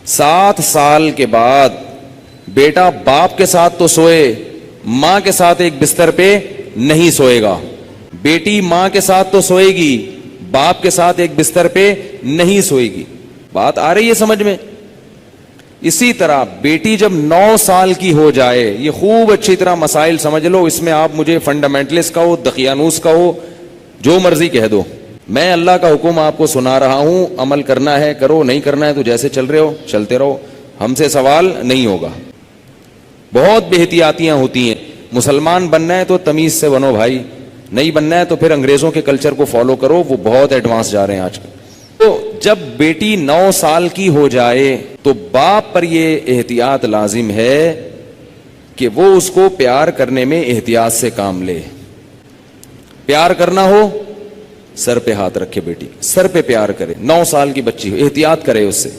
7 साल के बाद बेटा बाप के साथ तो सोए, मां के साथ एक बिस्तर पे नहीं सोएगा। बेटी मां के साथ तो सोएगी, बाप के साथ एक बिस्तर पे नहीं सोएगी। बात आ रही है समझ में? इसी तरह बेटी जब 9 साल की हो जाए, ये खूब अच्छी तरह मसाइल समझ लो, इसमें आप मुझे फंडामेंटलिस्ट का हो, दकियानूस का हो, जो मर्जी कह दो, मैं अल्लाह का हुक्म आपको सुना रहा हूं, अमल करना है करो, नहीं करना है तो जैसे चल रहे हो चलते रहो, हमसे सवाल नहीं होगा। बहुत बेहतियातियां होती हैं। मुसलमान बनना है तो तमीज से बनो भाई, नहीं बनना है तो फिर अंग्रेजों के कल्चर को फॉलो करो, वो बहुत एडवांस जा रहे हैं आजकल। तो जब बेटी 9 साल की हो जाए तो बाप पर यह एहतियात लाजिम है कि वो उसको प्यार करने में एहतियात से काम ले। प्यार करना हो, सर पे हाथ रखे बेटी, सर पे प्यार करे। 9 साल की बच्ची हो, एहतियात करे उससे।